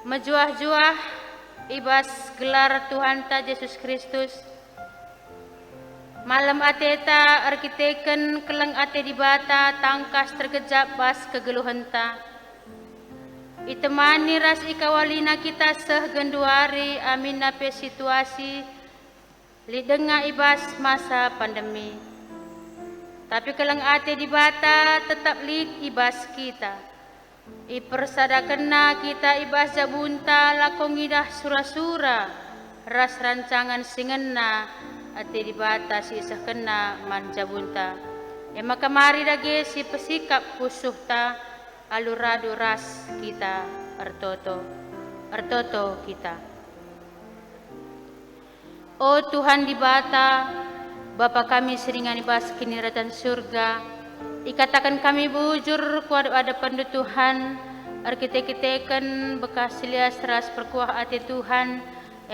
Mejuah-juah ibas gelar Tuhan ta Yesus Kristus. Malam ateta arkiteken keleng ate di bata tangkas terkejap bas kegeluhenta. Itemani ras ikawalina kita sehgenduari amin nape situasi lidenga ibas masa pandemi. Tapi keleng ate di bata tetap lid ibas kita. Ipersadakenna kita ibas jabunta lakongidah sura-sura ras rancangan singenna ate di bata si isah kena man jabunta. Maka mari dage si pesikap pusuhta aluradu ras kita ertoto kita. Oh Tuhan di bata, Bapa kami seringan ibas kiniratan surga, ikatakan kami bujur kuat hadapan Tuhan, arkite-kiteken bekas lias ras perkuah ati Tuhan,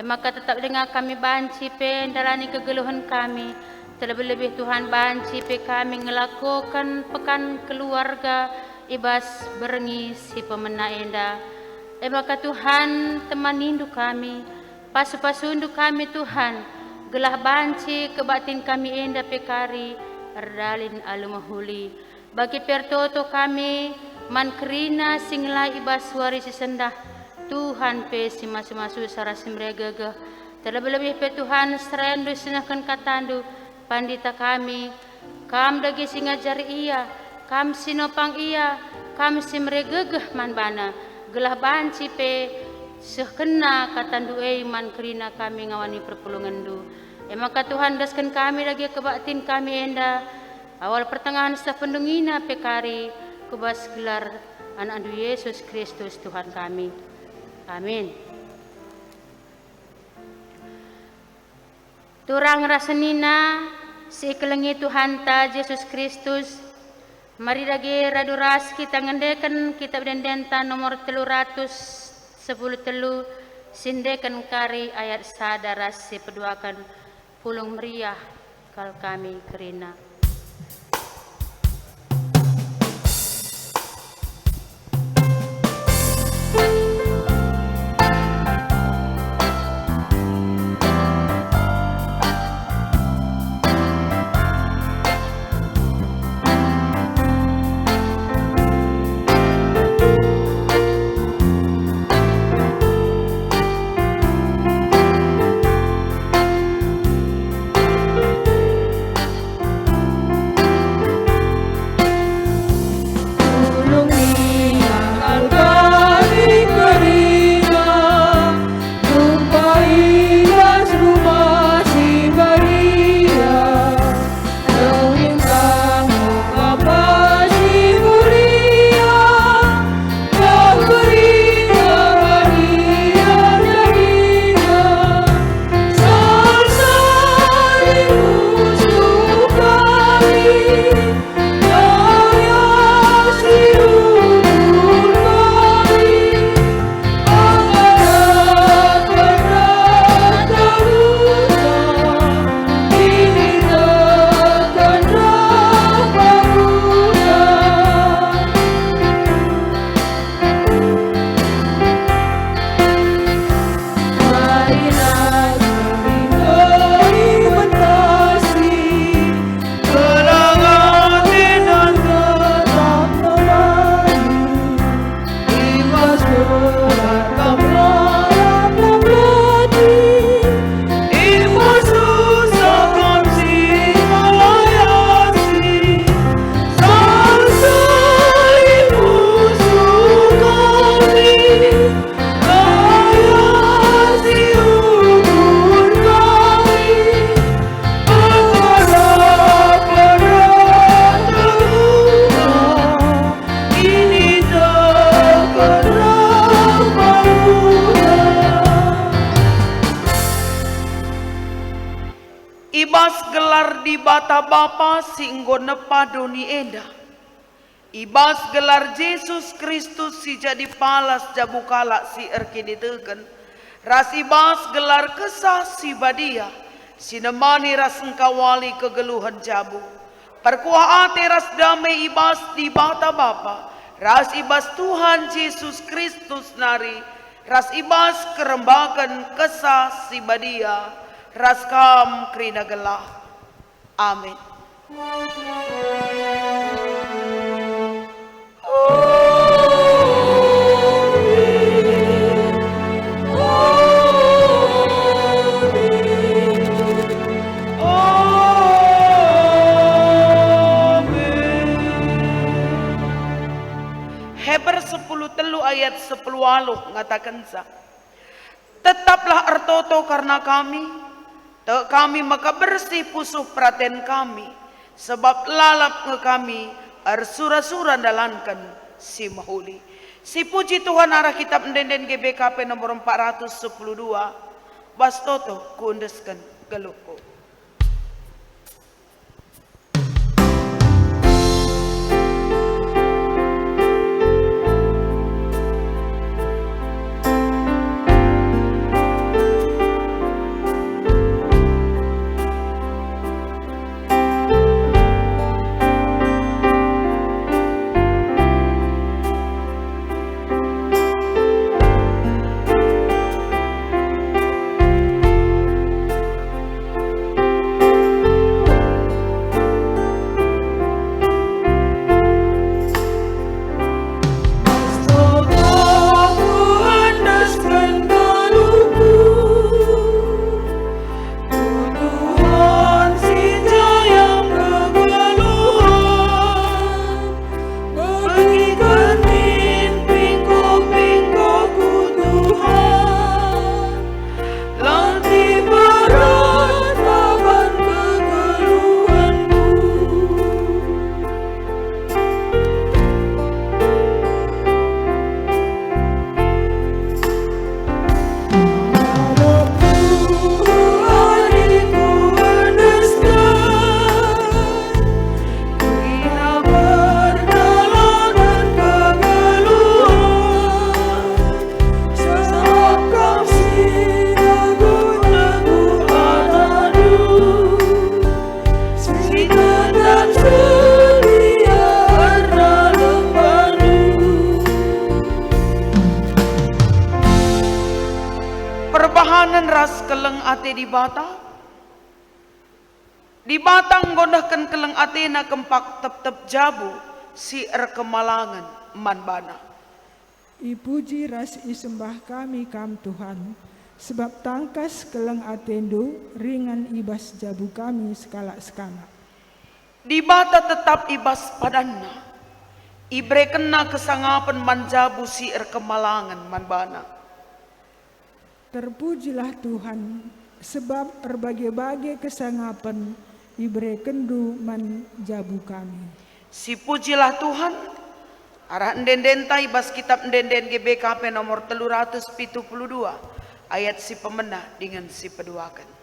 maka tetap dengar kami banci pe dalani kegeluhan kami, terlebih-lebih Tuhan banci pe kami ngelakukan pekan keluarga ibas berengi si pemena enda, maka Tuhan teman hindu kami, pasu-pasundu kami Tuhan, gelah banci kebatin kami enda pekari, ardalin alumahuli bagi pertoto kami man kerina singla ibas suari sisendah Tuhan pe si masu-masu sarasi merega terlebih-lebih pe Tuhan serendu sinahkan katandu pandita kami kam dagi singajar iya kam sinopang iya kam si merega man bana gelah banci pe sekena katandu man kerina kami ngawani perpulungan du. Maka Tuhan daskan kami lagi kebatin kami enda awal pertengahan sependungina pekari kubas gelar anak Yesus Kristus Tuhan kami. Amin. Turang rasenina si kelengi Tuhan ta Yesus Kristus. Mari lagi raduras kita ngendekan kitab dendenta nomor 310 telu sindekan kari ayat sadaras si peduakan pulung meriah kal kami kerina. Bata Bapa singgo nepadoni enda. Ibas gelar Yesus Kristus si jadi palas jabukala si erkiditeken. Ras ibas gelar kesah si badia. Sinemani ras engkawali kegeluhan jabu. Perkuah ate ras damai ibas di bata Bapa. Ras ibas Tuhan Yesus Kristus nari. ras ibas kerembakan kesah si badia, ras kam krina gelah. Amin. Heber 10 telu ayat 10 aluh ngatakan sa. Tetaplah ertoto karena kami maka bersih pusuh praten kami, sebab lalap nge kami sura-sura dalankan si mahuli. Si puji Tuhan arah kitab ndenden GBKP nomor 412 bastoto kundeskan geluku. Perbahanan ras keleng ate di bata. Di batang gondahkan keleng ate na kempak tep-tep jabu si kemalangan manbana. Ipuji ras isembah kami kam Tuhan, sebab tangkas keleng atendu ringan ibas jabu kami sekala-sekala. Di bata tetap ibas padanna, ibre kena kesangapan manjabu si kemalangan manbana. Terpujilah Tuhan, sebab berbagai-bagai kesangapan ibre kendu manjabu kami. Si pujilah Tuhan, arah ndenden ibas kitab ndenden GBKP nomor 372 ayat si pemenah dengan si peduakan.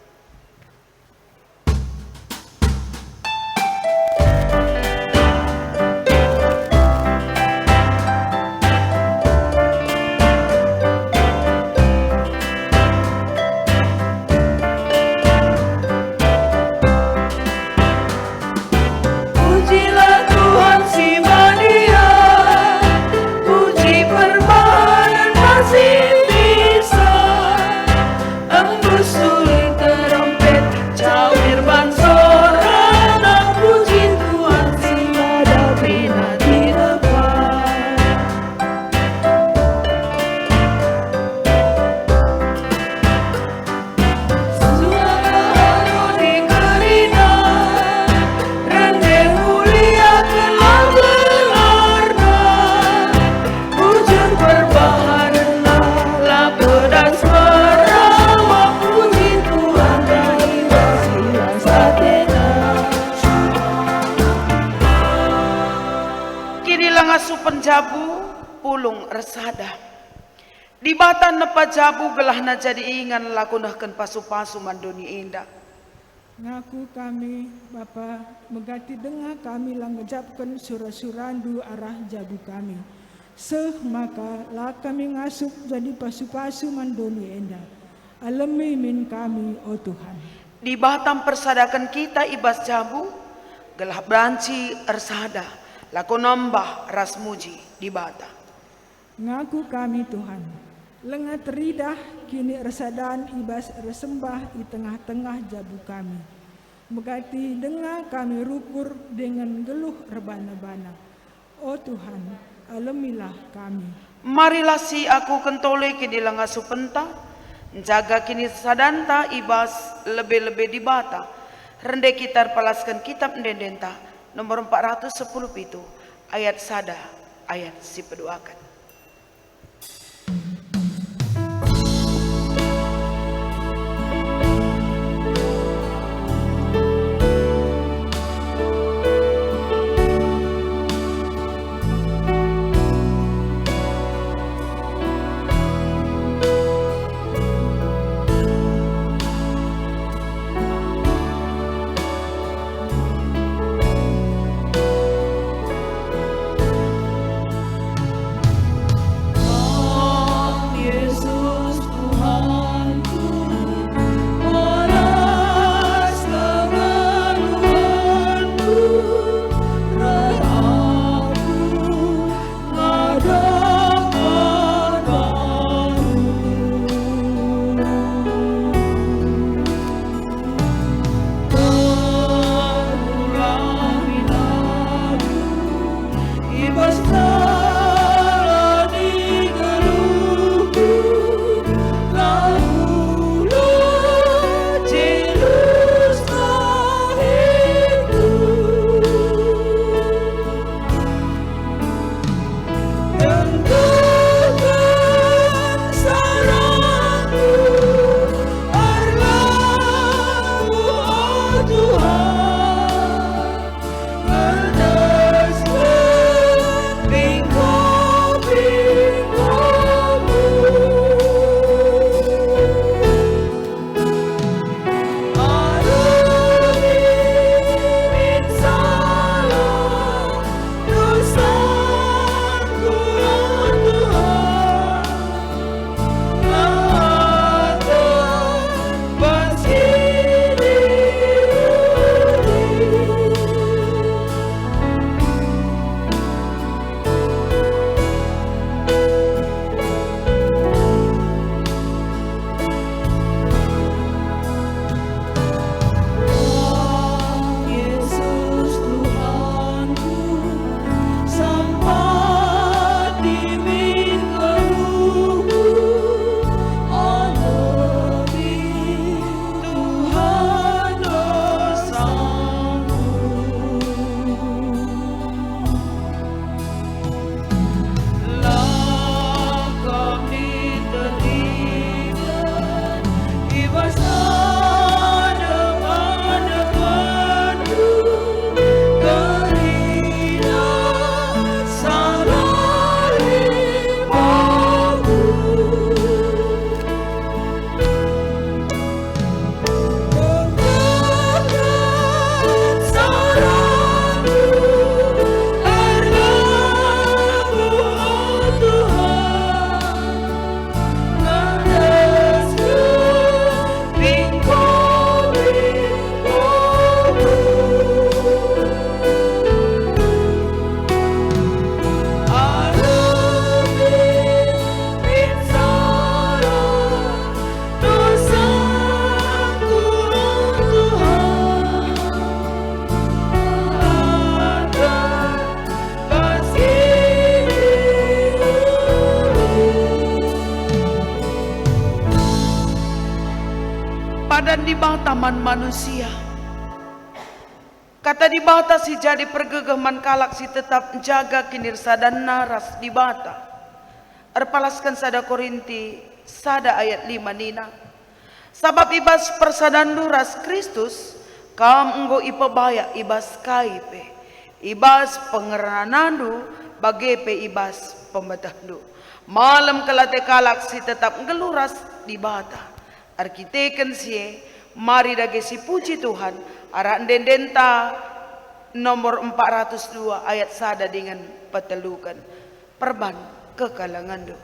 Penjabu pulung resada. Di batan nepa jabu gelahna jadi ingan lakunahkan pasu-pasu mandoni indah. Ngaku kami Bapa megati dengar kami langgejapkan surah-surandu arah jabu kami. Seh maka lah kami ngasup jadi pasu-pasu mandoni indah. Alami min kami oh Tuhan. Di batam persadakan kita ibas jabu gelah branci ersada. Laku nambah ras muji di bata. Ngaku kami Tuhan, Lengat ridah kini resadan ibas resembah di tengah-tengah jabu kami. Megati dengar kami rukur dengan geluh rebana-bana. Oh Tuhan, alamilah kami. Marilah si aku kentole kini lengasu penta, jaga kini sadanta ibas lebih-lebih di bata. Rende kita palaskan kitab ndendenta nomor 410 itu ayat sada ayat si pedoakan. Padan di bawah taman manusia. Kata di bata si jadi pergegaman kalak si tetap jaga kinirsa dan naras di bata. Erpalaskan sada Korinti sada ayat 5 nina. Sabab ibas persadandu ras Kristus kam enggo ipebaya ibas kaipe. Ibas pengeranandu bagepe ibas pembetahdu. Malam kelate kalak si tetap ngeluras di bata. Arkiteken sie mari dage si puji Tuhan ara ndendenta nomor 402 ayat sada dengan petelukan perban kekalangan do.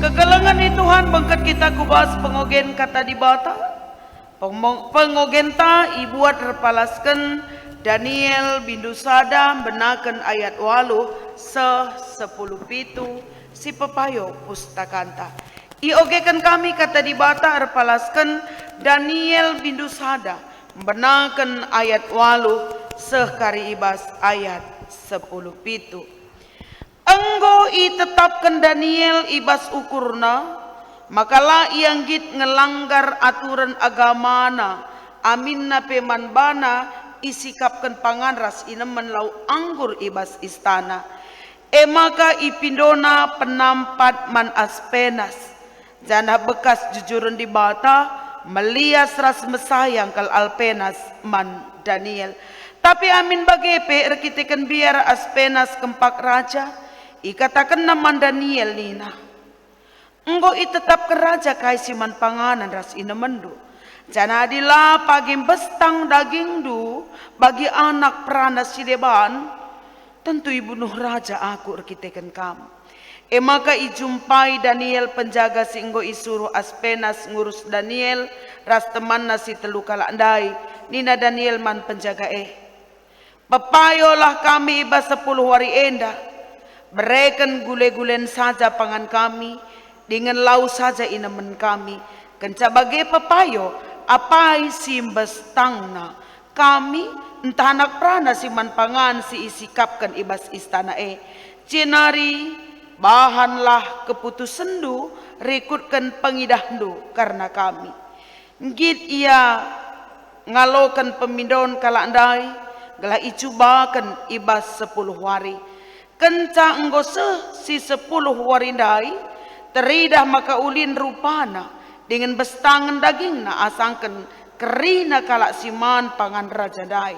Kegelengan ni Tuhan bangkat kita kubas pengogen kata di bata. Pengogen ta ibuat repalaskan Daniel bindu sada benakan ayat 8 10 pitu si pepayo pustakanta. Iogekan kami kata di bata repalaskan Daniel bindu sada benakan ayat 8 sekari ibas ayat 10 pitu. Enggo tetapkan Daniel ibas ukurna, makalah yang git ngelanggar aturan agamana, aminna peman bana isikapkan panganras inemen lau anggur ibas istana. Maka ipindona penampat man aspenas, jana bekas jujuran di bata, melias ras mesayang kal alpenas man Daniel. Tapi amin bagepe erkitekan biar aspenas kempak raja, ikatakan naman Daniel nina. Enggo itetap ke raja kai siman panganan ras inemendu. Jana adila pagim bestang daging du bagi anak prana sideban. Tentu ibunuh raja aku erkitekan kamu. Maka ijumpai Daniel penjaga singgo isuruh aspenas ngurus Daniel ras teman nasi telu kalandai. Nina Daniel man penjaga Pepayolah kami iba 10 hari endah. Bereken gule-gulen saja pangan kami, dengan lau saja inemen kami. Kenca bagai pepayo, apai simbes tangna. Kami entah anak prana siman pangan si isikapkan ibas istana Cinari bahanlah keputusendu, rekutkan pengidahdu karena kami. Ngit ia ngalokan pemindon kalandai, gelah icubakan ibas 10 hari. Kenca enggo si 10 warindai teridah maka ulin rupana dengan bestangan dagingna asangken kerina kalak siman pangan raja dai.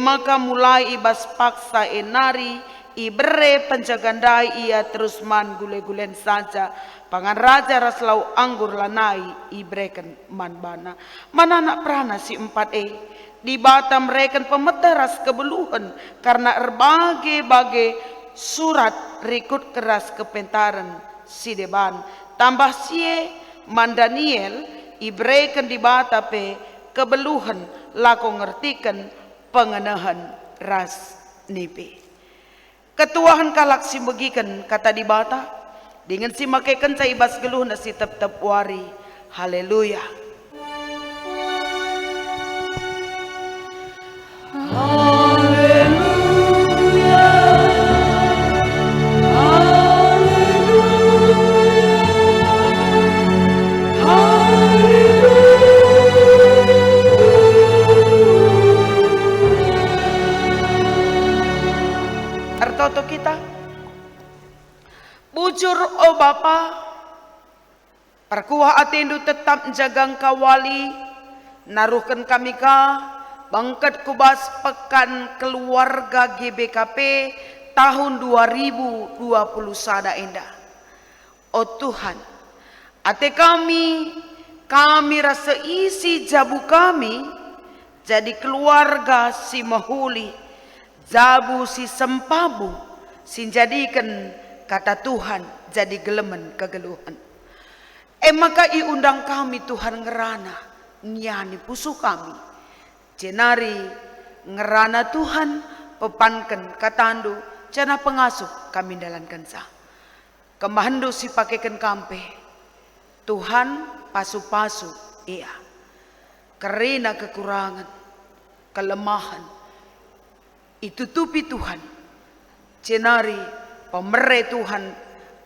Maka mulai ibas paksa nari ibere penjagandai ia terus man gule-gulen saja pangan raja raslau anggur lanai ibreken man bana. Mana anak prana si 4 di Batam reken pemeteras kebeluhan karena berbagai surat rekut keras kepentaran si deban. Tambah sie man Daniel ibreken di Batape kebeluhan lako ngertikan pengenahan ras nipe. Ketuahan kalak si begikan kata di Bata dengan si makaikan caibas geluh nasi tep-tep wari. Haleluya. Artoto kita bujur o Bapa perkuah atendu tetap jagang kawali naruhkan kami ka bangkat kubas pekan keluarga GBKP tahun 2020 sada endah. Oh Tuhan, ate kami rasa isi jabu kami jadi keluarga si mahuli, jabu si sempabu, si jadikan kata Tuhan jadi gelemen kegeluhan. Maka iundang kami Tuhan ngerana nyani pusu kami. Jenari ngerana Tuhan pepankan katandu cana pengasuh kami dalankan sah. Kemahandu si pakaikan kampe. Tuhan pasu-pasu iya. Karena kekurangan, kelemahan, itutupi Tuhan. Cenari pemere Tuhan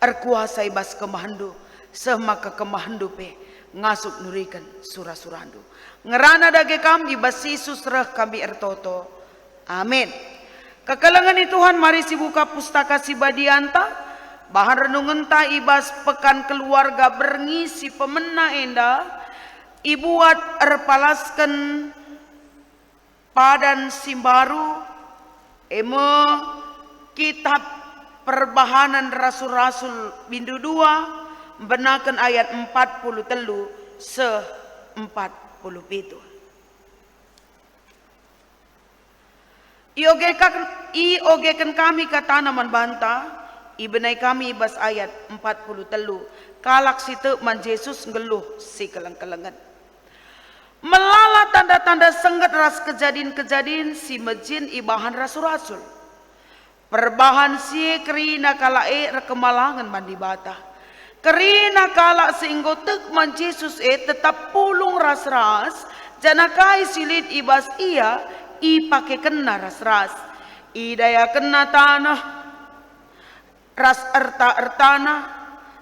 erkuasa ibas kemahandu. Semaka kemahandu pe ngasuk nurikan surah-surandu. Ngerana dage kami basi susrah kami ertoto. Amin. Kekalangan Tuhan mari si buka pustaka si badianta. Bahan renungan ta ibas pekan keluarga berngisi pemena endah. Ibuat erpalaskan padan simbaru. Kitab perbahanan rasul-rasul bindu 2. Benakan ayat 40 telu se 40 pitu. Iogekan kami ke tanaman banta. Ibenai kami ibas ayat 40 telu. Kalak situ man Yesus ngeluh si keleng-kelengan. Melala tanda-tanda senggat ras kejadian-kejadian si mejin ibahan rasul-rasul. Perbahan si kerina kala rekemalangan mandi bata. Kerina kala seinggotek man Yesus tetap pulung ras-ras. Janakai silit ibas ia pake kena ras-ras. Idaya kena tanah ras erta-ertana.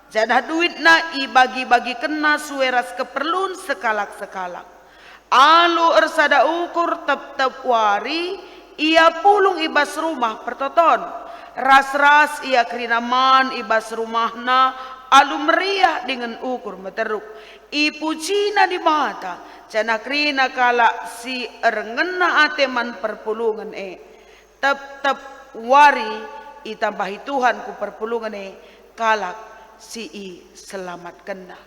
Jadah duit na bagi-bagi kena sueras keperluan sekalak-sekalak. Alu ersada ukur tep-tep wari. Ia pulung ibas rumah pertoton. Ras-ras ia kerinaman ibas rumahna. Alu meriah dengan ukur meteruk. Ipujina di mata. Jana krina kala si erngena ateman perpulungan Tep-tep wari itambahi Tuhan ku perpulungan kalak si selamat kena.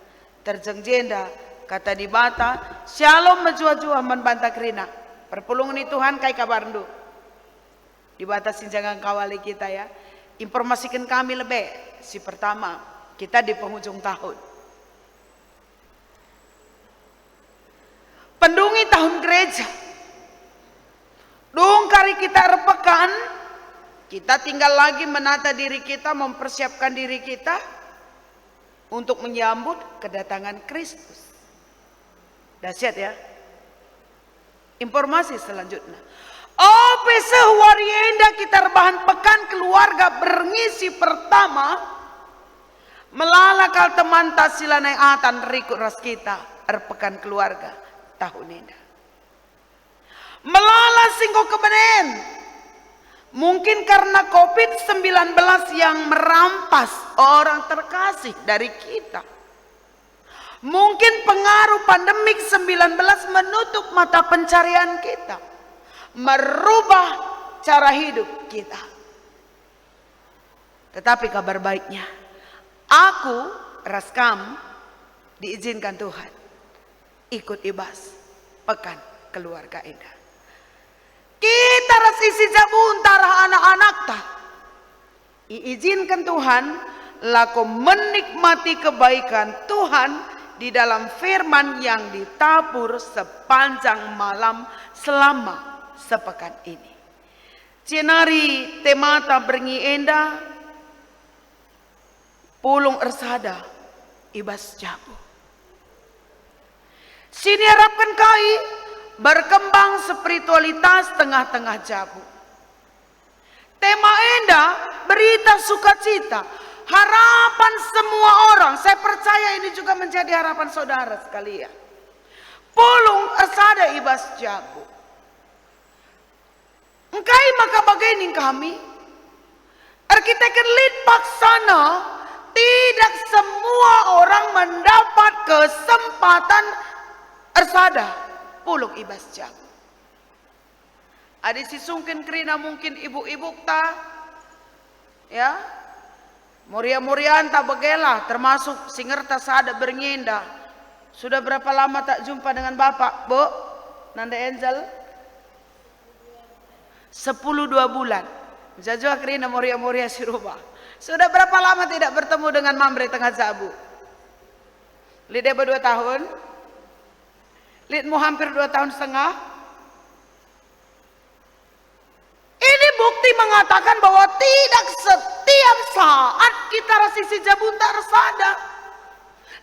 Terjeng jenda kata di bata. Shalom menjua-jua man banta krina. Perpulungan Tuhan kai kabar ndu. Di bata sinjangan kawali kita ya. Informasikan kami lebih. Si pertama kita di penghujung tahun. Pendungi tahun gereja. Kari kita repekan. Kita tinggal lagi menata diri kita, mempersiapkan diri kita untuk menyambut kedatangan Kristus. Dahsyat ya. Informasi selanjutnya. Sehwarienda kita rebahan pekan keluarga berngisi pertama. Melalakal teman tasilanai atan rikut ras kita. Erpekan keluarga tahun ini. Melala singko kebenen. Mungkin karena COVID-19 yang merampas orang terkasih dari kita. Mungkin pengaruh pandemik 19 menutup mata pencarian kita. Merubah cara hidup kita. Tetapi kabar baiknya, aku, Raskam, diizinkan Tuhan ikut ibas pekan keluarga indah. Kita ras isi jabun tarah anak-anak tak. Iizinkan Tuhan laku menikmati kebaikan Tuhan di dalam firman yang ditabur sepanjang malam selama sepekan ini. Cenari temata berngi enda pulung ersada ibas jabu. Sini harapkan kai berkembang spiritualitas tengah-tengah jabu. Tema enda berita sukacita, harapan semua orang. Saya percaya ini juga menjadi harapan saudara sekalian. Pulung ersada ibas jabu. Engkai maka bagaini kami arsitektur lead paksana. Tidak semua orang mendapat kesempatan ersada pulung ibas jabu. Ada sisungkin kerina mungkin ibu-ibu ta, ya, muria-murian tak begela, termasuk singerta sada bernyenda. Sudah berapa lama tak jumpa dengan bapak, Bu? Nanda Angel? 10-2 bulan. Jajua kerina muria-muria si rumah. Sudah berapa lama tidak bertemu dengan Mamre tengah jabu? Lideh 2 tahun? Lidmu hampir 2 tahun setengah. Ini bukti mengatakan bahwa tidak setiap saat kita rasisi jabun tak resada.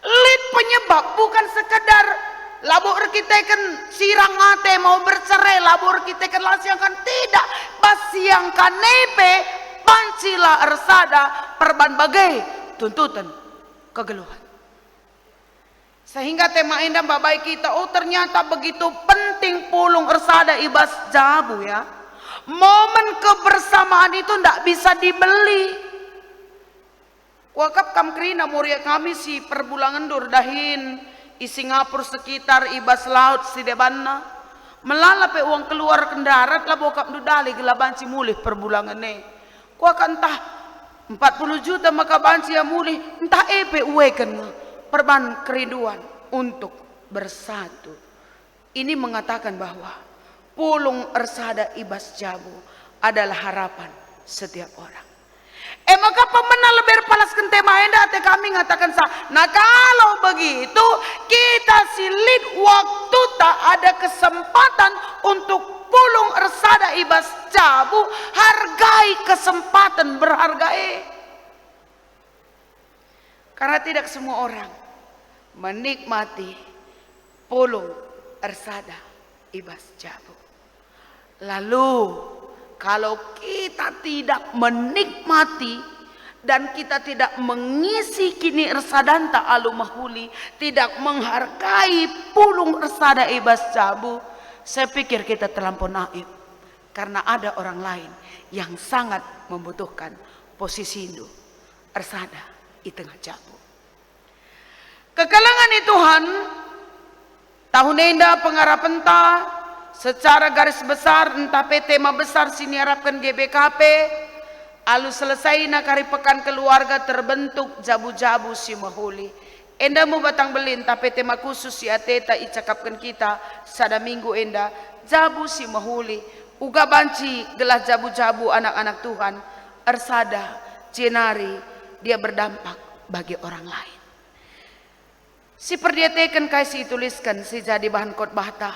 Lid penyebab bukan sekedar labur kita kan sirang mate mau bercerai, labur kita kan lasiangkan tidak. Basiangkan nepe pancila ersada perban bagai tuntutan kegeluhan. Sehingga tema indah babai kita, oh ternyata begitu penting pulung ersada ibas jabu ya. Momen kebersamaan itu tidak bisa dibeli. Wakap kam kerina muria kami si perbulangan durdahin i Singapura sekitar ibas laut si debanna. Melalape uang keluar kendarat lah bokap dudali gelabanci mulih perbulangan ne. Kuak entah 40 juta maka banci ya mulih entah epe uweken perban kerinduan untuk bersatu. Ini mengatakan bahwa pulung ersada ibas jabu adalah harapan setiap orang. Maka pemenang lebih palaskan tema enda te kami ngatakan sah. Nah kalau begitu kita silit waktu tak ada kesempatan untuk pulung ersada ibas jabu, hargai kesempatan berhargai. Karena tidak semua orang menikmati pulung ersada ibas jabu. Lalu kalau kita tidak menikmati dan kita tidak mengisi kini ersadanta alu mahuli, tidak menghargai pulung ersada ibas jabu, saya pikir kita terlampau naif. Karena ada orang lain yang sangat membutuhkan posisi itu ersada di tengah jabu. Kekalangan Tuhan, tahun enda pengarapenta secara garis besar entah tema besar sini harapkan GBKP alu selesai nakari pekan keluarga terbentuk jabu-jabu si mahuli. Enda mau batang belin tapi tema khusus si ateta icakapkan kita sada minggu enda jabu si mahuli uga banci gelah jabu-jabu anak-anak Tuhan ersada jenari dia berdampak bagi orang lain. Si perdietekan kasih tuliskan si jadi bahan khotbah ta.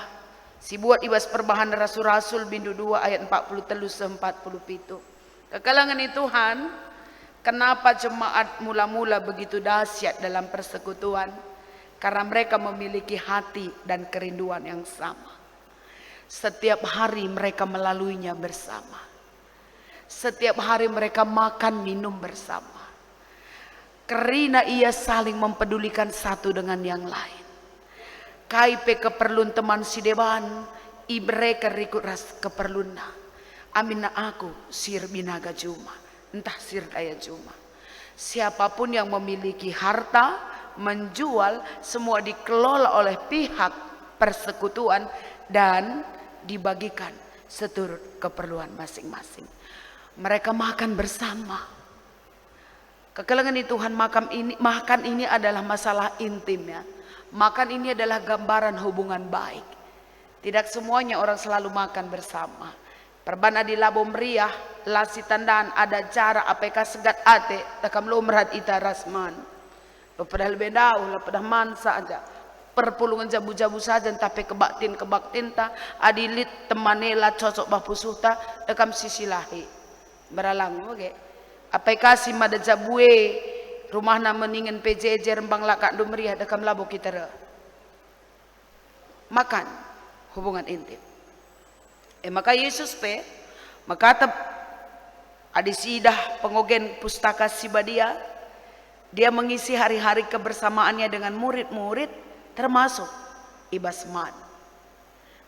Si buat ibas perbahan rasul-rasul bindu 2 ayat 43-47. Kekalangan Tuhan, kenapa jemaat mula-mula begitu dahsyat dalam persekutuan? Karena mereka memiliki hati dan kerinduan yang sama. Setiap hari mereka melaluinya bersama. Setiap hari mereka makan minum bersama. Karena ia saling mempedulikan satu dengan yang lain. Kaipe keperluan teman si dewan, ibreka rikut ras keperluna. Amina aku sir binaga juma, entah sir daya juma. Siapapun yang memiliki harta, menjual, semua dikelola oleh pihak persekutuan dan dibagikan seturut keperluan masing-masing. Mereka makan bersama. Kekalangan Tuhan, makan ini adalah masalah intim ya. Makan ini adalah gambaran hubungan baik. Tidak semuanya orang selalu makan bersama. Perbana di labo meriah, lasi tandaan ada cara apk segat ate, takam lo merat ita rasman. Lo pada lebih dahulu, lo pada mansa aja. Perpulungan jabu-jabu saja, tapi kebaktin ta, adilit temanela cocok bapusuta, takam sisilahi. Beralang, oke. Apk si mada jabue, rumah na meningin PJJ rembang lakak do meriah dekam labo kita re. Makan hubungan intim. Maka Yesus makata adisidah pengogen pustaka Sibadia, dia mengisi hari-hari kebersamaannya dengan murid-murid termasuk ibas man.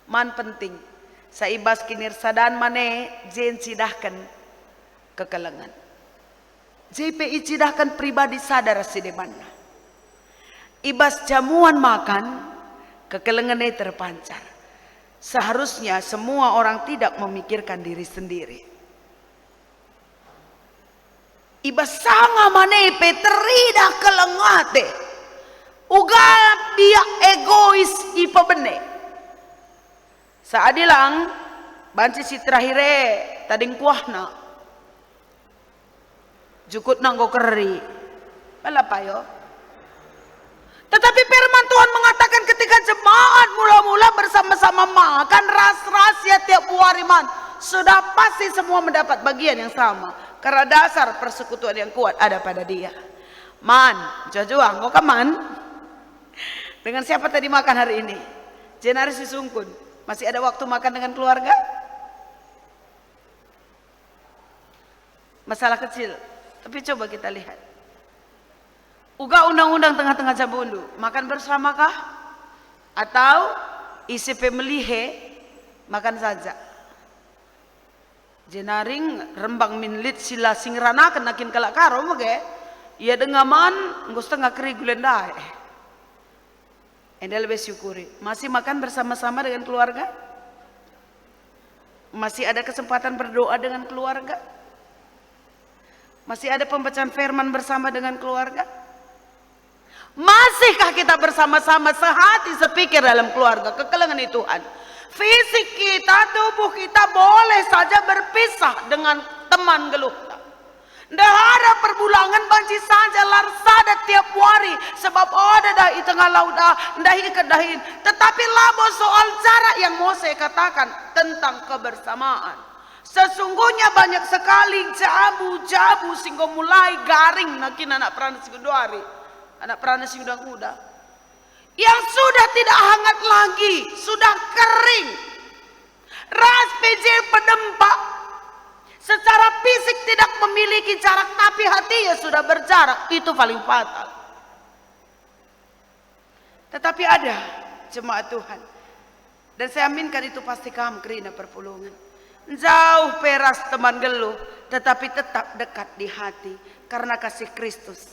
Man penting. Sa ibas kinir sadan mane jen sidahkan kekalangan. JPI cidahkan pribadi sadar sidemanna. Ibas jamuan makan, kekelengannya terpancar. Seharusnya semua orang tidak memikirkan diri sendiri. Ibas sanga manepe terida kelengate. Uga biak egois ipa bene. Saadilang, banci si terakhire tading kuahna. Jukut nanggo keri. Balapayo. Tetapi firman Tuhan mengatakan ketika jemaat mula-mula bersama-sama makan ras-rasia tiap wariman, sudah pasti semua mendapat bagian yang sama. Karena dasar persekutuan yang kuat ada pada dia. Man, jajuang, kok man? Dengan siapa tadi makan hari ini? Jenari si sungkun. Masih ada waktu makan dengan keluarga? Masalah kecil. Tapi coba kita lihat. Uga undang-undang tengah-tengah jabundu. Makan bersamakah? Atau isi pemelihe makan saja. Jenaring rembang minlit sila singrana kenakin kalak karo mage. Ia dengaman nggus tengah keri gulendai. Enda lebih syukuri. Masih makan bersama-sama dengan keluarga? Masih ada kesempatan berdoa dengan keluarga? Masih ada pembacaan firman bersama dengan keluarga? Masihkah kita bersama-sama sehati sepikir dalam keluarga? Kekalangan Tuhan. Fisik kita, tubuh kita boleh saja berpisah dengan teman geluh. Ndah ada perbulangan banci saja larsada tiap hari sebab ada dah di tengah laut ndah kedahin. Tetapi labo soal cara yang mau saya katakan tentang kebersamaan. Sesungguhnya banyak sekali jabu-jabu sehingga mulai garing nakin anak peranas Gudari, anak peranas muda yang sudah tidak hangat lagi, sudah kering. Ras PJ pedempak secara fisik tidak memiliki jarak, tapi hatinya sudah berjarak. Itu paling fatal. Tetapi ada jemaat Tuhan, dan saya aminkan itu pasti kamu kerina perpulungan. Jauh peras teman geluh, tetapi tetap dekat di hati karena kasih Kristus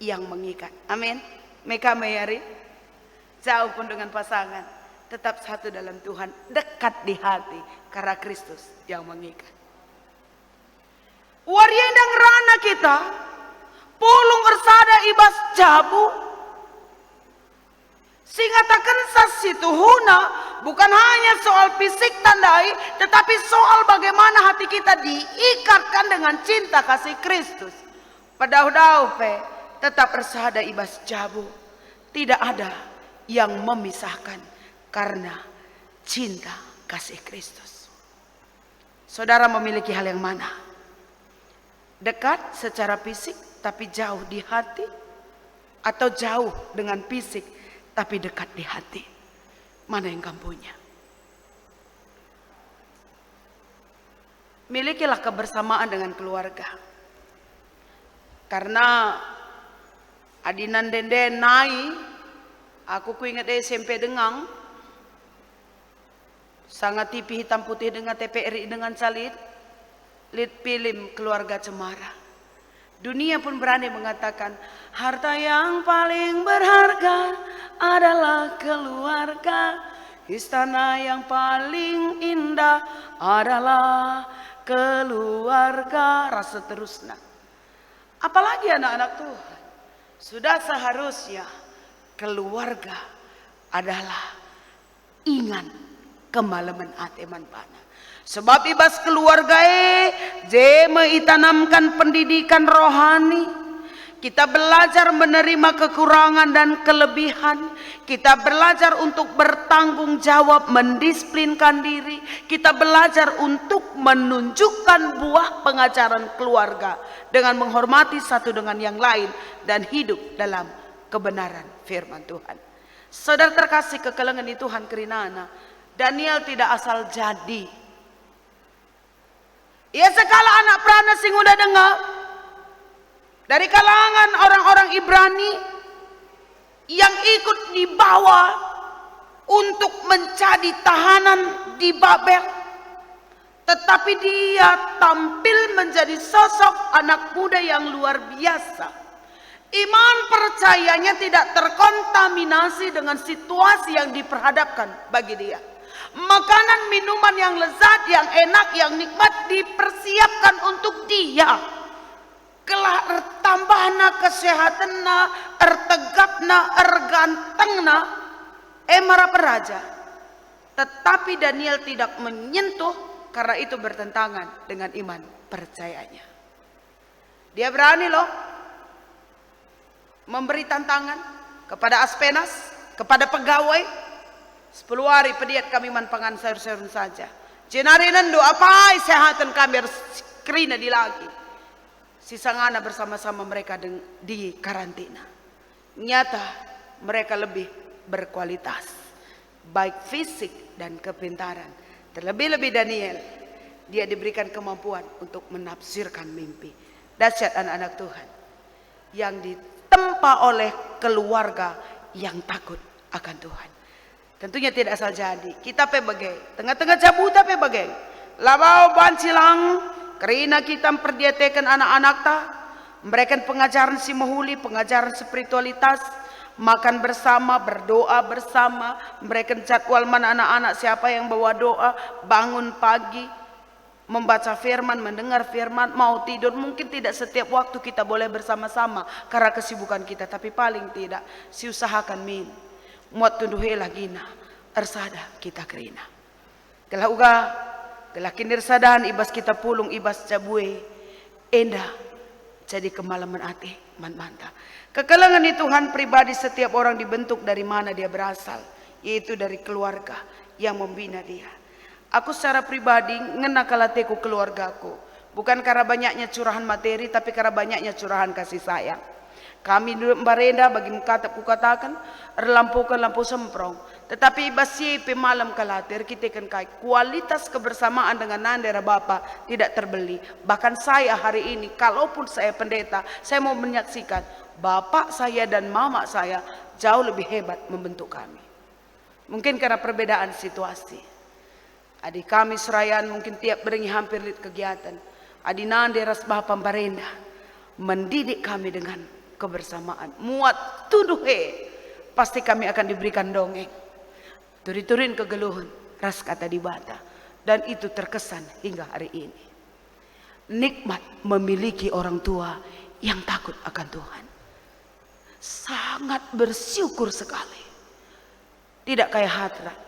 yang mengikat. Amin. Meka Mayari, jauh pun dengan pasangan, tetap satu dalam Tuhan, dekat di hati karena Kristus yang mengikat. Wariendang rana kita pulung bersada ibas jabu sehingga takkan sasituhuna bukan hanya soal fisik tandai, tetapi soal bagaimana hati kita diikatkan dengan cinta kasih Kristus. Padahal tetap bersada ibas jabu, tidak ada yang memisahkan karena cinta kasih Kristus. Saudara memiliki hal yang mana? Dekat secara fisik tapi jauh di hati, atau jauh dengan fisik tapi dekat di hati? Mana yang kamu punya? Milikilah kebersamaan dengan keluarga. Karena adinan dende nai, aku ingat SMP Dengang, sangat TV hitam putih dengan TPRI dengan salib. Lihat film Keluarga Cemara. Dunia pun berani mengatakan harta yang paling berharga adalah keluarga. Istana yang paling indah adalah keluarga. Rasa terusna. Apalagi anak-anak Tuhan, sudah seharusnya keluarga adalah ingan kemalaman ateman pana. Sebab ibas keluarga jeme itanamkan pendidikan rohani. Kita belajar menerima kekurangan dan kelebihan. Kita belajar untuk bertanggung jawab, mendisiplinkan diri. Kita belajar untuk menunjukkan buah pengajaran keluarga dengan menghormati satu dengan yang lain dan hidup dalam kebenaran firman Tuhan. Saudara terkasih kekelengan di Tuhan Kerinana, Daniel tidak asal jadi. Ya sekala anak peranas sing udah dengar dari kalangan orang-orang Ibrani yang ikut dibawa untuk menjadi tahanan di Babel, tetapi dia tampil menjadi sosok anak muda yang luar biasa. Iman percayanya tidak terkontaminasi dengan situasi yang diperhadapkan bagi dia. Makanan minuman yang lezat, yang enak, yang nikmat dipersiapkan untuk dia. Kelah tambahna kesehatanna, ertegapna, ergantengna, emara peraja. Tetapi Daniel tidak menyentuh karena itu bertentangan dengan iman percayanya. Dia berani loh memberi tantangan kepada Aspenas, kepada pegawai. 10 hari pediat kami manpangan sayur-sayur saja. Jenari nendo apa sehatan kami harus kerina di lagi. Sisangana bersama-sama mereka di karantina. Nyata mereka lebih berkualitas, baik fisik dan kepintaran. Terlebih-lebih Daniel, dia diberikan kemampuan untuk menafsirkan mimpi. Dahsyat anak-anak Tuhan yang ditempa oleh keluarga yang takut akan Tuhan. Tentunya tidak asal jadi. Kita pebagai tengah-tengah jabuta pebagai labau bancilang karena kita memperdiatekan anak-anak ta, memberikan pengajaran si mahuli, pengajaran spiritualitas, makan bersama, berdoa bersama, memberikan jadwal mana anak-anak siapa yang bawa doa, bangun pagi, membaca firman, mendengar firman, mau tidur. Mungkin tidak setiap waktu kita boleh bersama-sama karena kesibukan kita, tapi paling tidak si usahakan min muat tunduhe lagi na ersada kita kerina. Kelah uga kelah kinir sadan ibas kita pulung ibas cabue endah jadi kemalaman ati man manta. Kekelengan di Tuhan pribadi setiap orang dibentuk dari mana dia berasal, yaitu dari keluarga yang membina dia. Aku secara pribadi ngena kalateku keluargaku, bukan karena banyaknya curahan materi, tapi karena banyaknya curahan kasih sayang. Kami barenda bagi ku katakan lampukan lampu semprong, tetapi basi malam kalater kita kan kai kualitas kebersamaan dengan nandera Bapa tidak terbeli. Bahkan saya hari ini, kalaupun saya pendeta, saya mau menyaksikan Bapak saya dan Mama saya jauh lebih hebat membentuk kami. Mungkin karena perbedaan situasi. Adik kami serayaan mungkin tiap beringi hampir lihat kegiatan. Adik nanderas Bapak barenda mendidik kami dengan kebersamaan. Muat tuduh pasti kami akan diberikan dongeng. Turi-turin kegeluhan ras kata di bata. Dan itu terkesan hingga hari ini. Nikmat memiliki orang tua yang takut akan Tuhan. Sangat bersyukur sekali. Tidak kaya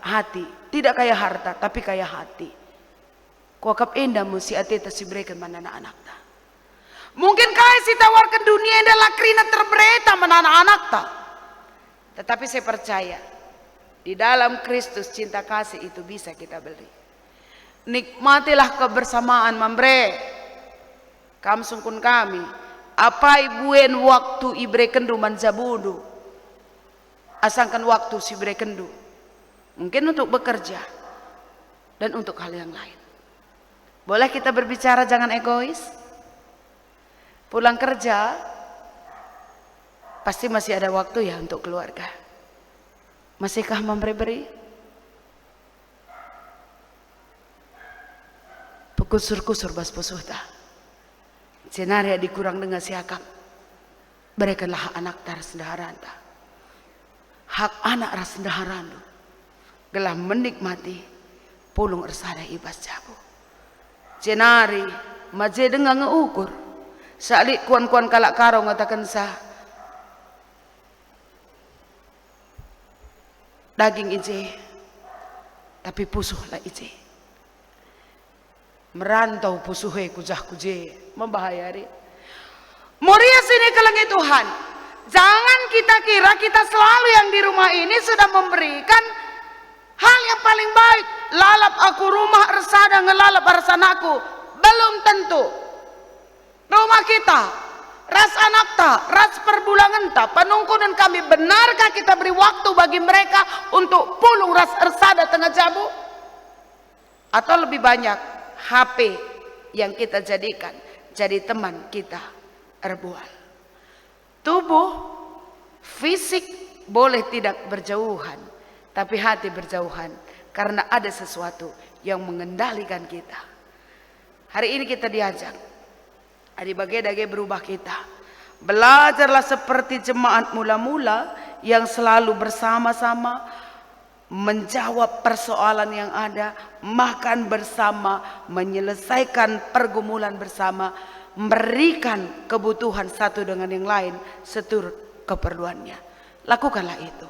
hati, tidak kaya harta, tapi kaya hati. Kuakap endah musi ateta si berikan mana anak ta. Mungkin kaya si tawarkan dunia endah lakrina terbereta mana anak ta. Tetapi saya percaya di dalam Kristus cinta kasih itu bisa kita beli. Nikmatilah kebersamaan mambre. Kam sungkun kami. Apa ibuen waktu ibre kendu manjabudu. Asangkan waktu si bre kendu. Mungkin untuk bekerja dan untuk hal yang lain. Boleh kita berbicara jangan egois? Pulang kerja pasti masih ada waktu ya untuk keluarga. Masihkah memberi? Pekusur-kusur bas posuhta. Senaria dikurang dengan siakam. Berikanlah anak tar sendaharanta. Hak anak ras sendaharandu. Gelah menikmati pulung ersada ibas jabu. Cenari maje dengan ngeukur. Salik kuan-kuan kalak karo ngatakan sah. Daging ije. Tapi pusuhlah ije. Merantau pusuhe kujah kuje. Membahayari. Moria sini kelengi Tuhan. Jangan kita kira kita selalu yang di rumah ini sudah memberikan hal yang paling baik. Lalap aku rumah ersada ngelalap arsanaku. Belum tentu. Rumah kita, ras anak ta, ras perbulangan ta, penungku dan kami, benarkah kita beri waktu bagi mereka untuk pulung ras ersada tengah jabu? Atau lebih banyak HP yang kita jadikan jadi teman kita erbual. Tubuh, fisik boleh tidak berjauhan, tapi hati berjauhan karena ada sesuatu yang mengendalikan kita. Hari ini kita diajak, hari bagai-bagai berubah kita. Belajarlah seperti jemaat mula-mula yang selalu bersama-sama menjawab persoalan yang ada, makan bersama, menyelesaikan pergumulan bersama, memberikan kebutuhan satu dengan yang lain seturut keperluannya. Lakukanlah itu.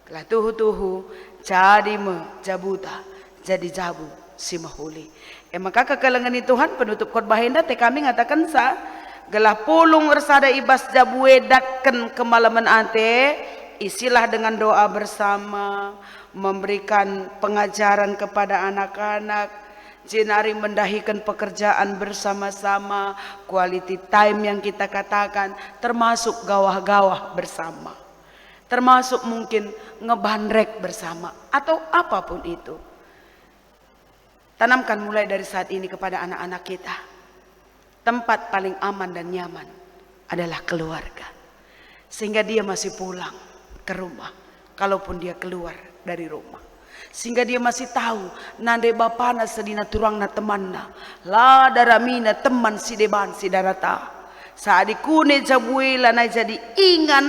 Kelah tuhu-tuhu jadi jabuta, jadi jabu si mahuli. Maka kekelengan Tuhan penutup khotbah hendak te kami ngatakan sa gelah pulung ersada ibas jabu edatkan kemalaman ante, isilah dengan doa bersama, memberikan pengajaran kepada anak-anak, jenari mendahikan pekerjaan bersama-sama, quality time yang kita katakan, termasuk gawah-gawah bersama, termasuk mungkin ngebandrek bersama atau apapun itu. Tanamkan mulai dari saat ini kepada anak-anak kita. Tempat paling aman dan nyaman adalah keluarga. Sehingga dia masih pulang ke rumah, kalaupun dia keluar dari rumah. Sehingga dia masih tahu nande bapana sedina turangna temanna, la daramina teman si deban si darata. Saat dikune jabuela na jadi ingan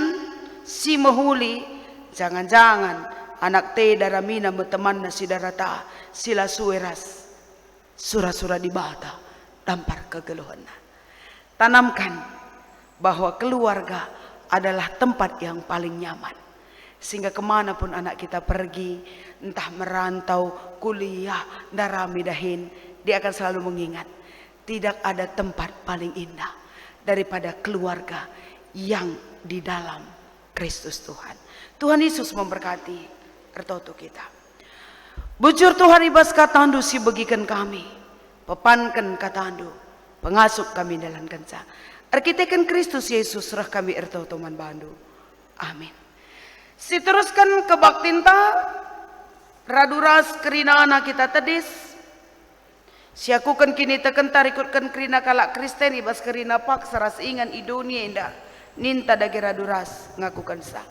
si mahuli, jangan-jangan anak te daramina temanna si darata, sila sueras sura-sura di bata dampar kegeluhan. Tanamkan bahwa keluarga adalah tempat yang paling nyaman. Sehingga kemanapun anak kita pergi, entah merantau, kuliah, darami dahin, dia akan selalu mengingat tidak ada tempat paling indah daripada keluarga yang di dalam Kristus Tuhan. Tuhan Yesus memberkati ertoto kita. Bujur Tuhan ibas katandu si bagikan kami, pepankan katandu, pengasup kami dalam kenca. Arkiteken Kristus Yesus serah kami ertoto man bandu. Amin. Si teruskan kebaktinta, raduras kerina anak kita tedis. Siakukan kini teken tarikutkan kerina kalak Kristen ibas kerina pak seras ingan idunia indah. Ninta dagi raduras ngakukan sah.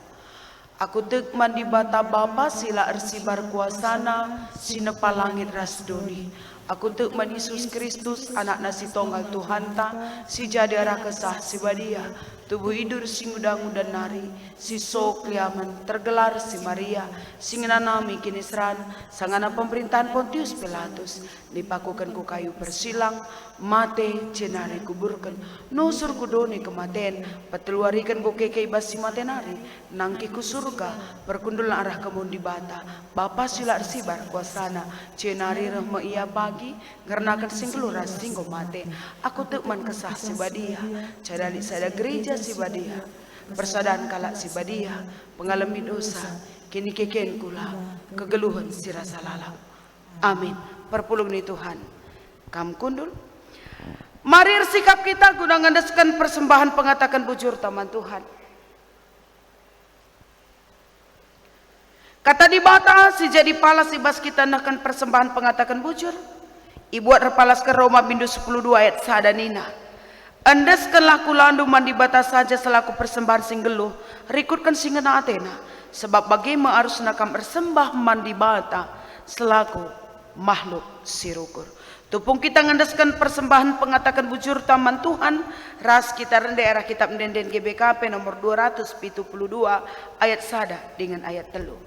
Aku tek mandi bata bapa sila ersibar kuasana sinepa langit rasdoni. Aku tek mandi Yesus Kristus anak nasi tonggal Tuhan ta si jadi arah kesah si badia. Tubuh idur si muda-muda nari, si sok liaman tergelar si Maria, si ngenanami kini seran, sangana pemerintahan Pontius Pilatus, dipakukan ku kayu persilang, mate cenari kuburkan, nusur kudoni kematen, peteluarikan ku keke basi matenari, nangki ku surga, berkundulan arah kemun di bata, bapa sila arsibar kuasana, cenari rahma ia pagi, ngernakan singgeluras singgo mate, aku tekman kesah si badia, cadali sada gereja si badia, persadaan kalak si badia, pengalami dosa, kini keken kula, kegeluhan si rasa lalau. Amin. Perpulung ni Tuhan. Kam kundul. Mari sikap kita guna ngandaskan persembahan pengatakan bujur taman Tuhan. Kata di bata si jadi palas ibas kita nakan persembahan pengatakan bujur. Ibuat repalas ke Roma bindu 10:2 ayat sadanina. Andaskanlah kulandu mandi bata saja selaku persembahan singgeluh, rikutkan singena Athena, sebab bagaimana harus nakam bersembah mandi bata selaku makhluk sirukur. Tupung kita ngandaskan persembahan pengatakan bujur taman Tuhan, ras kita rendah era kitab mendenden GBKP nomor 272 ayat sada dengan ayat telu.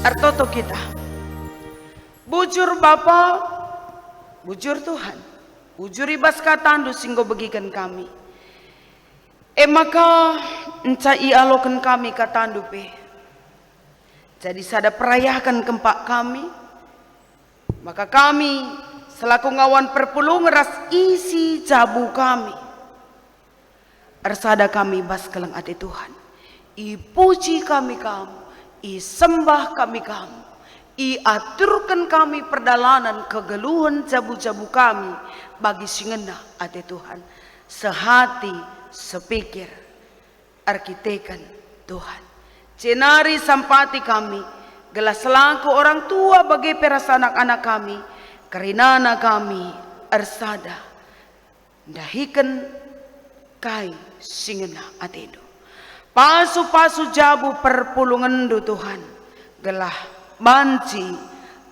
Artoto kita bujur Bapa, bujur Tuhan, bujur ibas katandu singgo bagikan kami. Maka encai alokan kami katandu pe. Jadi sada perayakan kempak kami, maka kami selaku ngawan perpulung ras isi jabu kami. Ersada kami bas kelang ati Tuhan. Ipuji kami kamu, i sembah kami kamu, i aturkan kami perdalanan kegeluhan jabu-jabu kami bagi singena ate Tuhan, sehati sepikir arkitekan Tuhan. Cenari sampati kami gelas selaku orang tua bagi peras anak-anak kami, karinana kami ersada dahikan kai singena atendo. Pasu-pasu jabu perpulungan do Tuhan gelah banci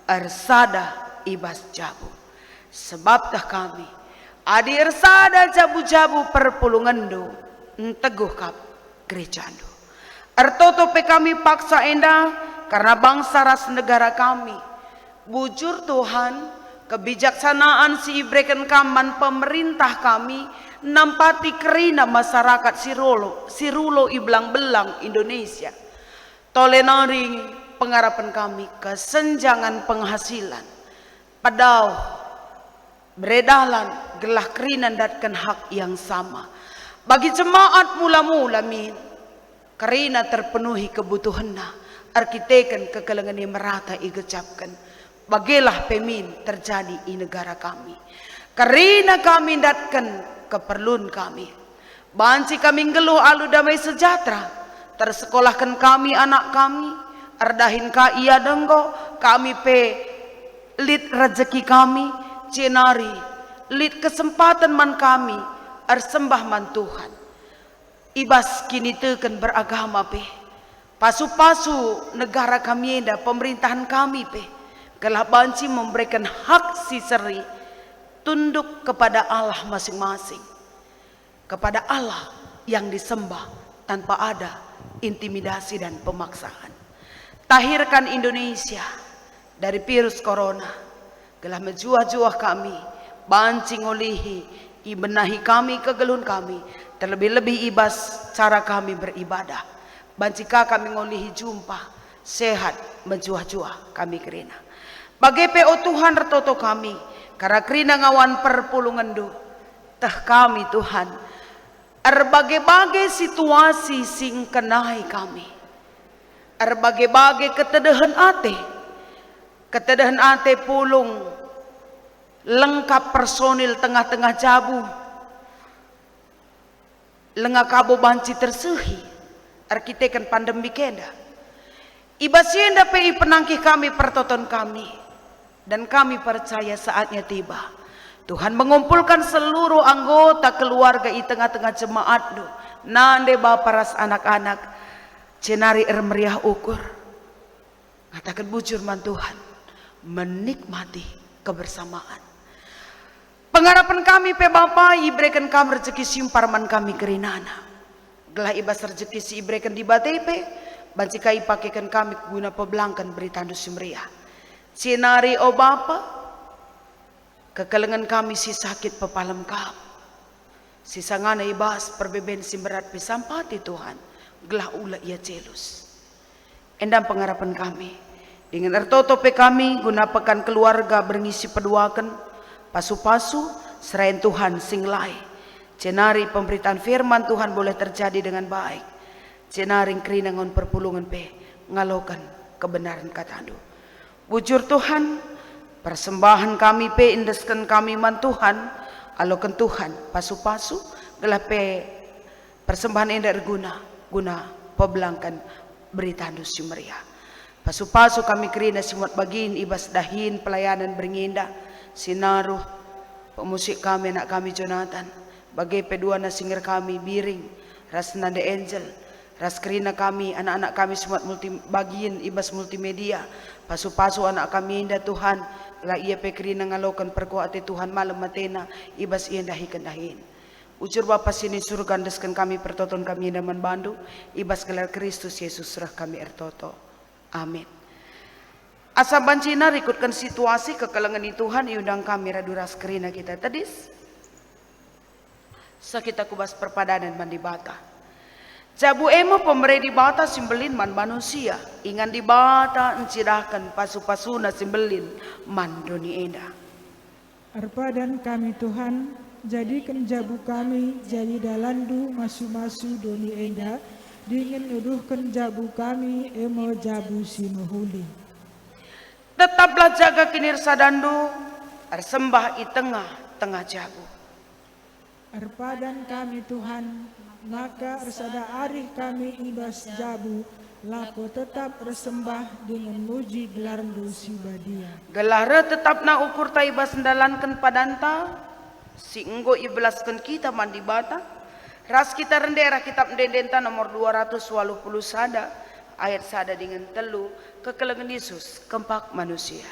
ersada ibas jabu. Sebab dah kami adi ersada jabu-jabu perpulungandu teguh kap gerejandu. Ertoto pe kami paksa enda karena bangsa ras negara kami. Bujur Tuhan, kebijaksanaan si ibreken kaman pemerintah kami nampati kerina masyarakat sirulo iblang belang Indonesia. Tolenari pengharapan kami kesenjangan penghasilan. Padau beredalan gelah kerinan datkan hak yang sama. Bagi jemaat mula-mula min karena terpenuhi kebutuhannya, arkiteken kekelengan merata igecapkan. Bagilah pemin terjadi di negara kami. Karena kami datkan keperluan kami. Banci kami ngeluh alu damai sejahtera. Tersekolahkan kami anak kami. Erdahin ka iya denggo. Kami pe lid rezeki kami. Cenari lid kesempatan man kami. Ersembah man Tuhan. Ibas kini teken beragama pe. Pasu-pasu negara kami enda pemerintahan kami pe. Gelah banci memberikan hak si seri tunduk kepada Allah masing-masing. Kepada Allah yang disembah tanpa ada intimidasi dan pemaksaan. Tahirkan Indonesia dari virus corona. Gelah menjuah-juah kami. Banci ngolihi ibenahi kami kegelun kami. Terlebih-lebih ibas cara kami beribadah. Bancika kami ngolihi jumpa sehat menjuah-juah kami kerina. Bagai PO Tuhan retoto kami. Karena kerina ngawan perpulungan do. Teh kami Tuhan. Erbagai-bagai situasi sing kenai kami. Erbagai-bagai ketedahan ate. Ketedahan ate pulung. Lengkap personil tengah-tengah jabu. Lengah kabo banci tersuhi. Arkiteken pandemi kenda. Ibasienda PI penangkih kami pertoton kami. Dan kami percaya saatnya tiba. Tuhan mengumpulkan seluruh anggota keluarga di tengah-tengah jemaat do. Nande baparas anak-anak. Cenari meriah ukur. Katakan bujur man Tuhan. Menikmati kebersamaan. Pengharapan kami pe Bapa ibrekan kami rezeki simparman kami kerinana. Gelah ibas rezeki si ibrekan di batepe. Bancikai pakaikan kami guna pebelangkan berita meriah. Cenari o Bapa. Kekelengan kami si sakit pepalam kami. Si sangana ibas perbeben si berat pesampati Tuhan. Gelah ula ia celus. Endam pengharapan kami. Dengan ertoto pe kami guna pekan keluarga berngisi peduakan. Pasu-pasu serain Tuhan singlai. Cenari pemberitaan firman Tuhan boleh terjadi dengan baik. Cenari kerinangon perpulungan pe. Ngalokan kebenaran katandu. Bujur Tuhan. Persembahan kami pe indeskan kami man Tuhan. Alokan Tuhan. Pasu-pasu. Gelah pe persembahan indah guna pebelangkan berita dusi meriah. Pasu-pasu kami kerina simut bagin ibas dahin pelayanan beringindah. Sinaruh pemusik kami anak kami Jonathan. Bagai pedua na singer kami Biring. Ras Nanda Angel. Ras kerina kami anak-anak kami simut bagiin ibas multimedia. Pasu-pasu anak kami indah Tuhan. Lah ia pe kerina ngalokan perkuati Tuhan malam matena. Ibas ia dahikan dahin. Ucur Bapa sini surga andeskan kami pertoton kami daman bandu. Ibas gelar Kristus Yesus serah kami ertoto. Amin. Asa bancina rikutkan situasi kekelengan Tuhan iundang kami raduras kerina kita tadis. Sakita kubas perpadanan mandi bata. Jabu emo pemberi di bata simbelin man manusia. Ingan di bata encirahkan pasu-pasuna simbelin man doni enda. Arpadan kami Tuhan, jadikan jabu kami jadi dalandu masu-masu doni enda. Dingin nuduhkan jabu kami emo jabu si mahuli. Tetaplah jaga kinir sadandu, ersembah i tengah-tengah jabu. Arpadan kami Tuhan, maka ersada arih kami ibas jabu, lako tetap ersembah dengan muji gelar dosi badia. Gelara tetap na ukur ta ibas sendalankan padanta, si enggo ibelaskan kita mandi bata, ras kita rendera kitab dendenta nomor 280 sada, ayat sada dengan telu kekelengan Yesus kempak manusia.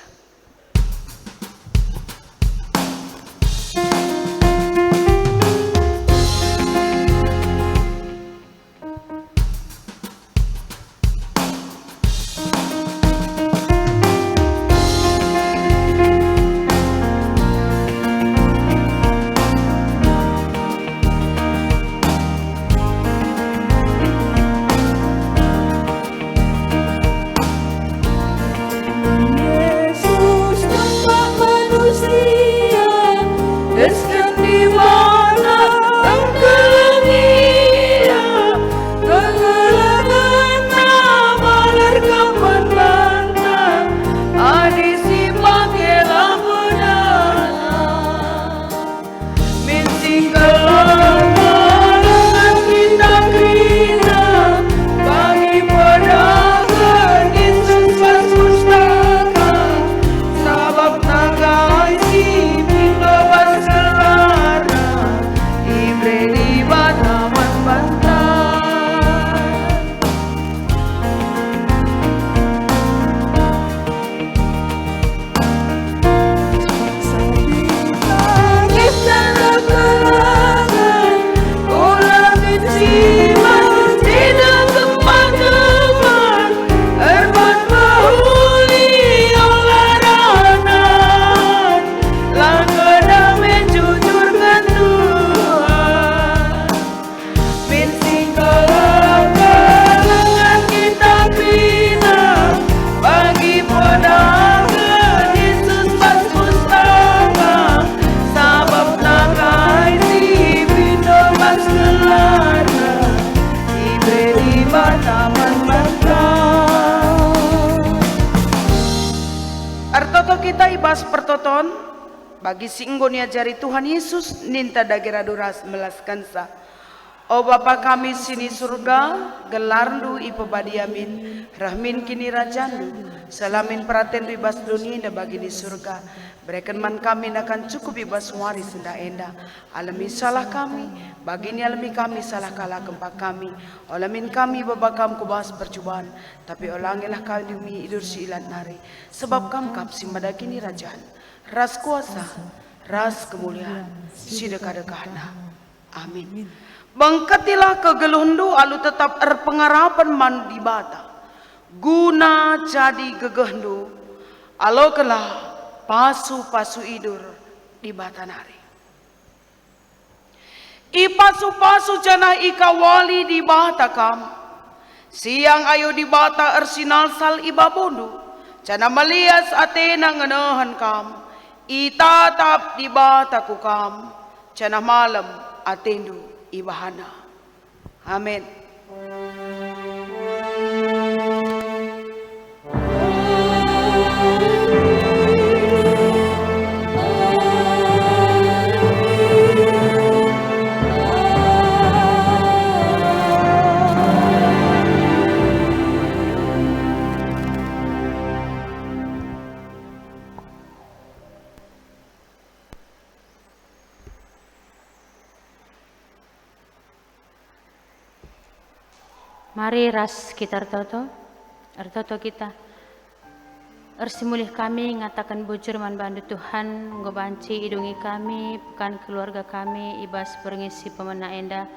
Yesus tampak manusia, deskan di mana engkelengia, kegelangan nama lerkapan bantang, adisi pakelah benar, minsi kelangan kita krina, bagi pedagang Yesus pustaka, sabab naga isi pintu baskelara, ibre di bataman bantai. Sabit tanda kelangan, ulang diciman, tidak kemang-kemang, erbat bahuli olaranan, langkah menjujurkan Tuhan. Minsing kelangan kita bina, bagi pedagang Yesus pas pustaka, sabab nakai si pintu pas kelana, ibre di bataman bantang. Artoto kita ibas pertoton bagi singgonia jari Tuhan Yesus ninta dagira duras melaskansa. O Bapa kami sini surga, gelarndu ipebadiamin, rahmin kini rajandu, salamin praten ibas dunia bagi di surga. Berikan man kami akan cukup ibas waris senda enda. Alami salah kami, bagini alami kami salah kalah kempak kami. Olamin kami babakam kubahas percobaan, tapi olangilah kami idur si ilat nari. Sebab kam kap si madakini rajaan, ras kuasa, ras kemuliaan, si dekah-dekahna. Amin. Bangkatilah kegelundu alu tetap erpengarapan man di bata, guna jadi gegehndu, alo kelah pasu-pasu idur di bata nari. Ipasu-pasu jana ikawali di bata kam, siang ayo di bata ersinal sal ibabundu, jana melias atena ngenahan kam, itatap di bata ku kam, jana malam atendu ibahana. Amin. Mari ras kita artoto kita. Ersimulih kami ngatakan bujur man bandu Tuhan, ngobanci idungi kami, pekan keluarga kami, ibas berngisi pemena enda.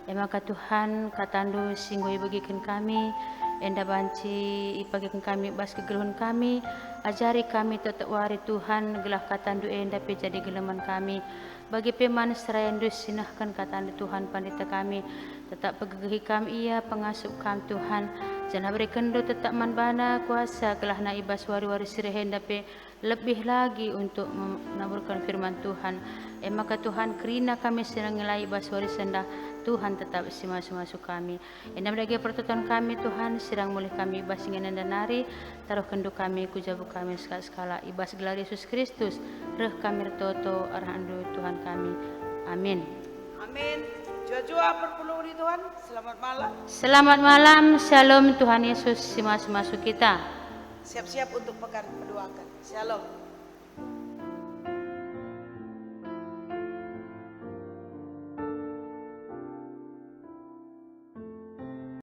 Maka Tuhan katandu singgo ibagikan kami, enda banci ibagikan kami ibas kegeluhan kami, ajari kami tetap wari Tuhan, gelah katandu enda pe jadi geleman kami. Bagi peman serayandu sinahkan katandu Tuhan pandita kami, tetap pegegehi kami ia pengasup kami Tuhan. Jangan berikan do tetap manbana kuasa gelah na ibas wari-wari sirehen dape lebih lagi untuk menaburkan firman Tuhan. Maka Tuhan kerina kami sedang ngelai ibas wari senda Tuhan tetap si masuk kami. Endam dagi pertutuan kami Tuhan sedang mulih kami ibas ingin dan nari taruh kendu kami kujabu kami skala ibas gelar Yesus Kristus reh kami toto arahandu Tuhan kami. Amin. Amin. Jua-jua perpuluh di Tuhan. Selamat malam. Selamat malam. Shalom Tuhan Yesus si masuk kita. Siap-siap untuk pekan mendoakan. Shalom.